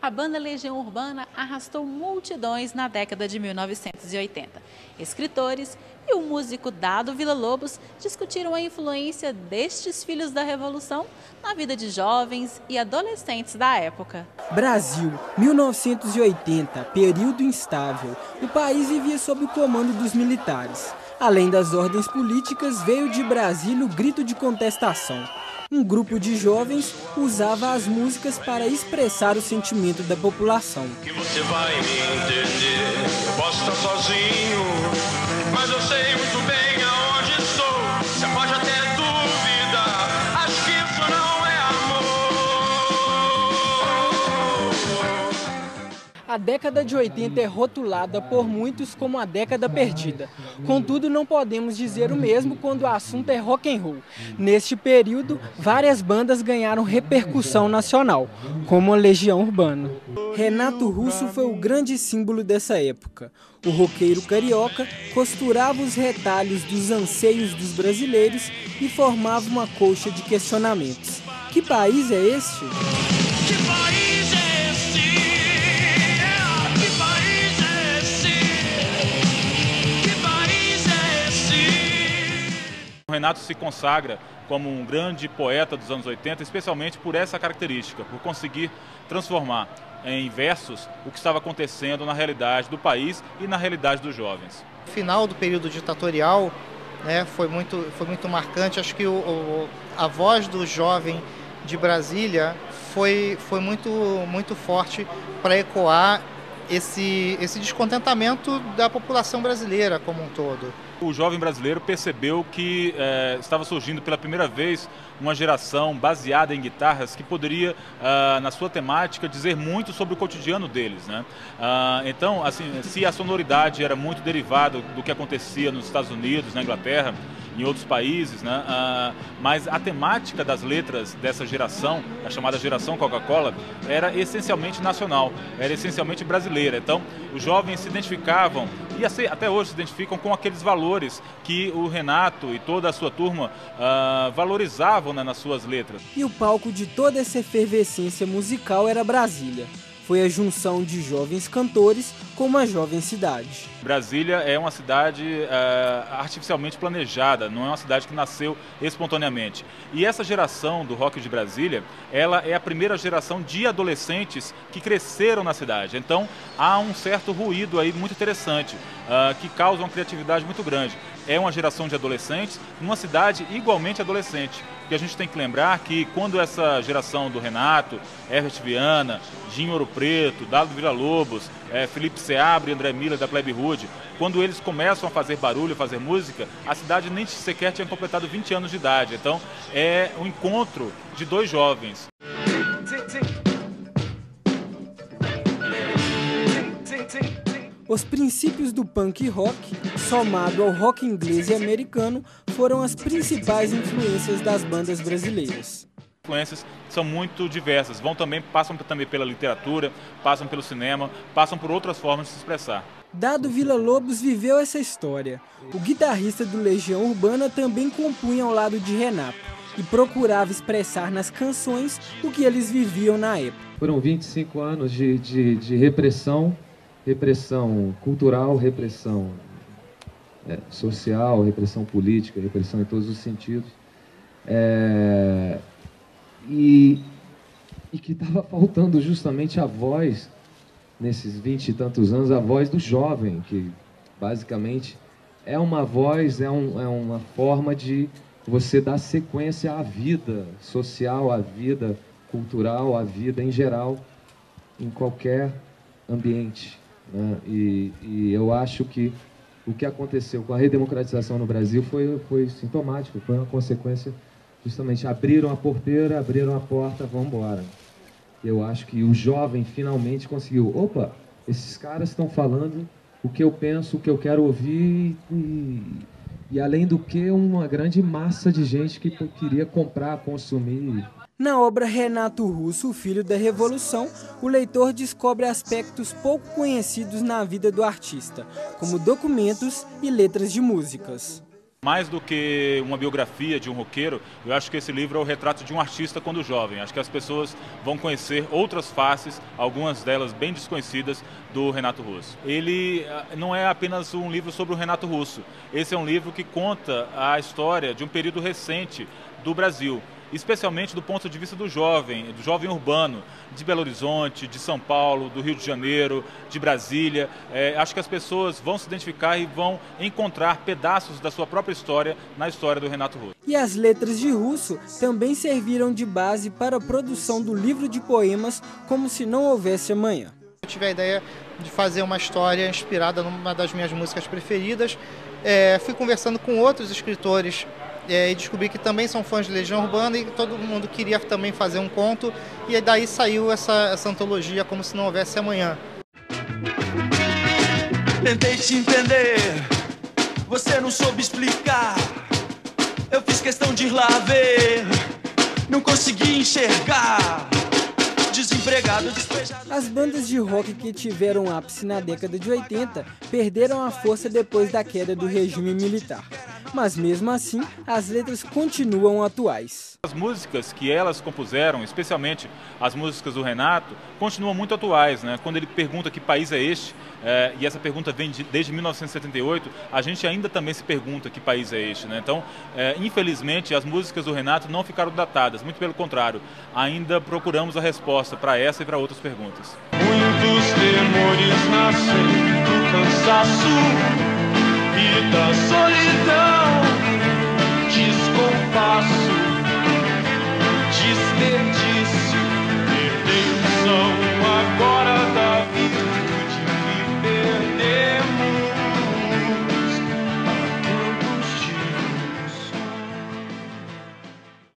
A banda Legião Urbana arrastou multidões na década de 1980. Escritores e o músico Dado Villa-Lobos discutiram a influência destes filhos da Revolução na vida de jovens e adolescentes da época. Brasil, 1980, período instável. O país vivia sob o comando dos militares. Além das ordens políticas, veio de Brasília o grito de contestação. Um grupo de jovens usava as músicas para expressar o sentimento da população. Que você vai me entender, eu posso estar sozinho, mas eu sei muito bem aonde estou. Você pode até duvidar, acho que isso não é amor. A década de 80 é rotulada por muitos como a década perdida. Contudo, não podemos dizer o mesmo quando o assunto é rock and roll. Neste período, várias bandas ganharam repercussão nacional, como a Legião Urbana. Renato Russo foi o grande símbolo dessa época. O roqueiro carioca costurava os retalhos dos anseios dos brasileiros e formava uma colcha de questionamentos. Que país é este? Que país é esse? Que país é esse? Que país é esse? O Renato se consagra como um grande poeta dos anos 80, especialmente por essa característica, por conseguir transformar em versos o que estava acontecendo na realidade do país e na realidade dos jovens. O final do período ditatorial, né, foi muito marcante. Acho que a voz do jovem de Brasília foi muito forte para ecoar esse descontentamento da população brasileira como um todo. O jovem brasileiro percebeu que estava surgindo pela primeira vez uma geração baseada em guitarras que poderia, na sua temática, dizer muito sobre o cotidiano deles, né? Então, assim, se a sonoridade era muito derivada do que acontecia nos Estados Unidos, na Inglaterra, em outros países, né? Mas a temática das letras dessa geração, a chamada geração Coca-Cola, era essencialmente nacional, era essencialmente brasileira. Então, os jovens se identificavam, e até hoje se identificam com aqueles valores que o Renato e toda a sua turma valorizavam, né, nas suas letras. E o palco de toda essa efervescência musical era Brasília. Foi a junção de jovens cantores com uma jovem cidade. Brasília é uma cidade artificialmente planejada, não é uma cidade que nasceu espontaneamente. E essa geração do rock de Brasília, ela é a primeira geração de adolescentes que cresceram na cidade. Então há um certo ruído aí muito interessante, que causa uma criatividade muito grande. É uma geração de adolescentes numa cidade igualmente adolescente. Porque a gente tem que lembrar que quando essa geração do Renato, Herbert Viana, Dinho Ouro Preto, Dado Villa-Lobos, Felipe Seabra e André Miller da Plebe Rude, quando eles começam a fazer barulho, a fazer música, a cidade nem sequer tinha completado 20 anos de idade. Então é um encontro de dois jovens. Os princípios do punk rock, somado ao rock inglês e americano, foram as principais influências das bandas brasileiras. As influências são muito diversas, passam também pela literatura, passam pelo cinema, passam por outras formas de se expressar. Dado Villa-Lobos viveu essa história. O guitarrista do Legião Urbana também compunha ao lado de Renato e procurava expressar nas canções o que eles viviam na época. Foram 25 anos de repressão cultural, repressão social, repressão política, repressão em todos os sentidos. E que estava faltando justamente a voz, nesses 20 e tantos anos, a voz do jovem, que basicamente é uma voz, é uma forma de você dar sequência à vida social, à vida cultural, à vida em geral, em qualquer ambiente. Né? E eu acho que o que aconteceu com a redemocratização no Brasil foi sintomático, foi uma consequência, justamente, abriram a porteira, abriram a porta, vamos embora. Eu acho que o jovem finalmente conseguiu, opa, esses caras estão falando o que eu penso, o que eu quero ouvir, e além do que, uma grande massa de gente que queria comprar, consumir. Na obra Renato Russo, o Filho da Revolução, o leitor descobre aspectos pouco conhecidos na vida do artista, como documentos e letras de músicas. Mais do que uma biografia de um roqueiro, eu acho que esse livro é o retrato de um artista quando jovem. Acho que as pessoas vão conhecer outras faces, algumas delas bem desconhecidas, do Renato Russo. Ele não é apenas um livro sobre o Renato Russo. Esse é um livro que conta a história de um período recente do Brasil, especialmente do ponto de vista do jovem urbano, de Belo Horizonte, de São Paulo, do Rio de Janeiro, de Brasília. Acho que as pessoas vão se identificar e vão encontrar pedaços da sua própria história na história do Renato Russo. E as letras de Russo também serviram de base para a produção do livro de poemas Como Se Não Houvesse Amanhã. Eu tive a ideia de fazer uma história inspirada numa das minhas músicas preferidas. Fui conversando com outros escritores e descobri que também são fãs de Legião Urbana e todo mundo queria também fazer um conto. E daí saiu essa antologia Como Se Não Houvesse Amanhã. Tentei te entender, você não soube explicar. Eu fiz questão de ir lá ver, não consegui enxergar. Desempregado, despejado. As bandas de rock que tiveram ápice na década de 80 perderam a força depois da queda do regime militar. Mas mesmo assim, as letras continuam atuais. As músicas que elas compuseram, especialmente as músicas do Renato, continuam muito atuais, né? Quando ele pergunta que país é este, e essa pergunta vem desde 1978, a gente ainda também se pergunta que país é este, né? Então, infelizmente, as músicas do Renato não ficaram datadas, muito pelo contrário, ainda procuramos a resposta para essa e para outras perguntas. Muitos temores nascem do cansaço e da solidão, descompasso.